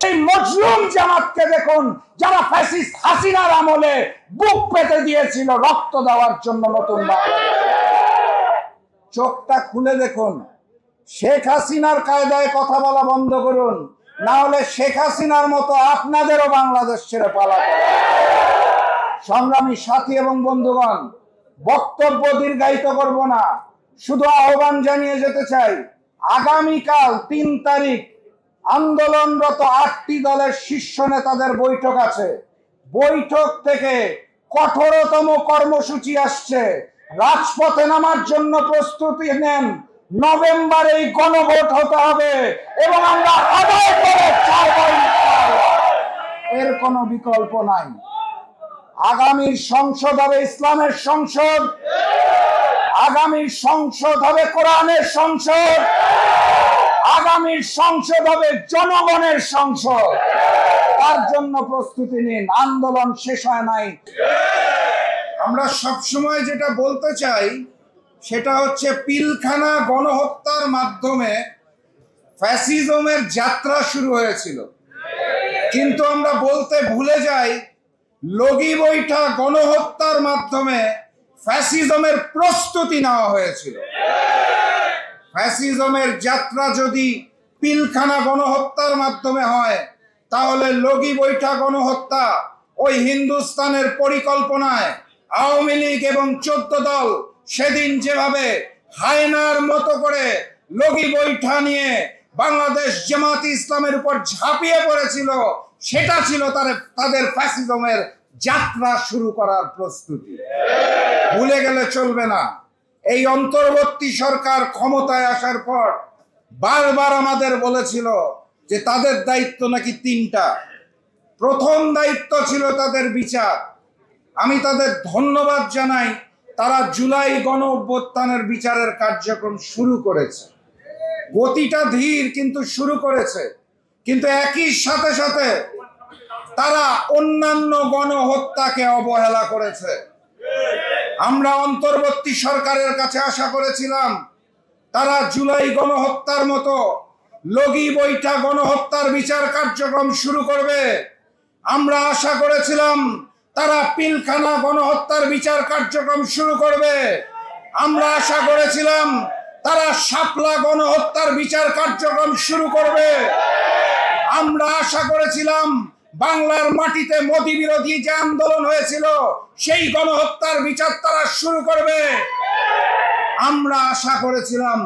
এই মজলুম জামাতকে দেখুন, যারা ফ্যাসিস্ট হাসিনার আমলে বুক পেতে দিয়েছিল রক্ত দেওয়ার জন্য নতুন বাংলাদেশে। চোখটা খুলে দেখুন, শেখ হাসিনার কায়দায় কথা বলা বন্ধ করুন, না হলে শেখ হাসিনার মতো আপনাদেরও বাংলাদেশ ছেড়ে পালাতে হবে। সংগ্রামী সাথী এবং বন্ধুগণ, বক্তব্য দীর্ঘায়িত করব না, শুধু আহ্বান জানিয়ে যেতে চাই, আগামীকাল 3 তারিখ আন্দোলনরত 8টি দলের শীর্ষ নেতাদের বৈঠক আছে। বৈঠক থেকে কঠোরতম কর্মসূচি আসছে। রাজপথে নামার জন্য প্রস্তুতি নেন। নভেম্বরে এই গণভোট হতে হবে এবং আমরা আদায় করে ছাড়ব ইনশাআল্লাহ। এর কোনো বিকল্প নাই। আগামীর সংসদ হবে ইসলামের সংসদ, আগামীর সংসদ হবে কোরআনের সংসদ, আগামীর সংসদ হবে জনগণের সংসদ। তার জন্য প্রস্তুতি নিন, আন্দোলন শেষ হয় নাই। আমরা সবসময় যেটা বলতে চাই সেটা হচ্ছে, পিলখানা গণহত্যার মাধ্যমে ফ্যাসিজমের যাত্রা শুরু হয়েছিল, কিন্তু আমরা বলতে ভুলে যাই লগি বৈঠা গণহত্যার মাধ্যমে ফ্যাসিজমের প্রস্তুতি নেওয়া হয়েছিল। ফ্যাসিজমের যাত্রা যদি পিলখানা গণহত্যার মাধ্যমে হয়, তাহলে লগি বৈঠা গণহত্যা ওই হিন্দুস্তানের পরিকল্পনায় আওয়ামী লীগ এবং 14 দল সেদিন যেভাবে হায়নার মতো করে লগি বৈঠা নিয়ে বাংলাদেশ জামাতে ইসলামের উপর ঝাঁপিয়ে পড়েছিল, সেটা ছিল তাদের ফ্যাসিজমের যাত্রা শুরু করার প্রস্তুতি। ভুলে গেলে চলবে না। এই অন্তর্বর্তী সরকার ক্ষমতায় আসার পর বারবার আমাদের বলেছিল যে তাদের দায়িত্ব নাকি 3টা। প্রথম দায়িত্ব ছিল তাদের বিচার। আমি তাদের ধন্যবাদ জানাই, তারা জুলাই গণ অভ্যুত্থানের বিচারের কার্যক্রম শুরু করেছে। গতিটা ধীর, কিন্তু শুরু করেছে। কিন্তু একই সাথে সাথে তারা অন্যান্য গণহত্যাকে অবহেলা করেছে। আমরা অন্তর্বর্তী সরকারের কাছে আশা করেছিলাম তারা জুলাই গণহত্যার মতো লগি বৈঠা গণহত্যার বিচার কার্যক্রম শুরু করবে। আমরা আশা করেছিলাম তারা পিলখানা গণহত্যার বিচার কার্যক্রম শুরু করবে। আমরা আশা করেছিলাম তারা শাপলা গণহত্যার বিচার কার্যক্রম শুরু করবে। আমরা আশা করেছিলাম বাংলার মাটিতে মোদি বিরোধী যে আন্দোলন হয়েছিল সেই গণহত্যার বিচার তারা শুরু করবে। আমরা আশা করেছিলাম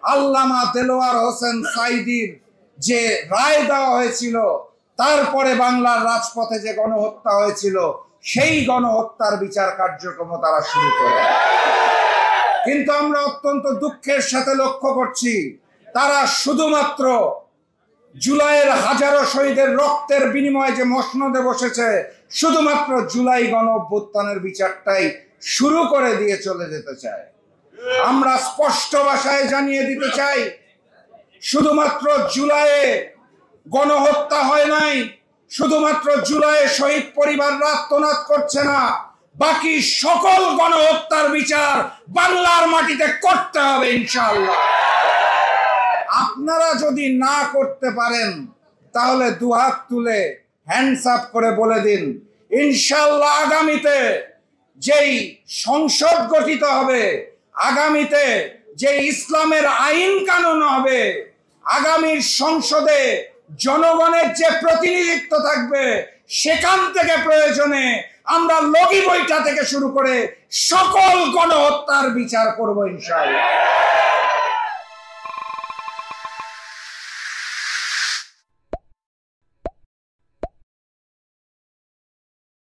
আল্লামা দেলোয়ার হোসেন সাঈদীর যে রায় দেওয়া হয়েছিল, তারপরে বাংলার রাজপথে যে গণহত্যা হয়েছিল সেই গণহত্যার বিচার কার্যক্রম তারা শুরু করে। কিন্তু আমরা অত্যন্ত দুঃখের সাথে লক্ষ্য করছি, তারা শুধুমাত্র জুলাইয়ের হাজারো শহীদের রক্তের বিনিময়ে যে মসনদে বসেছে, শুধুমাত্র জুলাই গণ অভ্যুত্থানের বিচারটাই শুরু করে দিয়ে চলে যেতে চায়। আমরা স্পষ্ট ভাষায় জানিয়ে দিতে চাই, শুধুমাত্র জুলাইয়ে গণহত্যা হয় নাই, শুধুমাত্র জুলাইয়ে শহীদ পরিবাররা আত্মনাদ করছে না, বাকি সকল গণহত্যার বিচার বাংলার মাটিতে করতে হবে ইনশাআল্লাহ। আপনারা যদি না করতে পারেন তাহলে দুহাত তুলে হ্যান্ডস আপ করে বলে দিন, ইনশাআল্লাহ আগামীতে যেই সংসদ গঠিত হবে, আগামীতে যে ইসলামের আইন কানুন হবে, আগামীর সংসদে জনগণের যে প্রতিনিধিত্ব থাকবে, সেখান থেকে প্রয়োজনে আমরা লগি বৈঠা থেকে শুরু করে সকল গণহত্যার বিচার করব ইনশাআল্লাহ।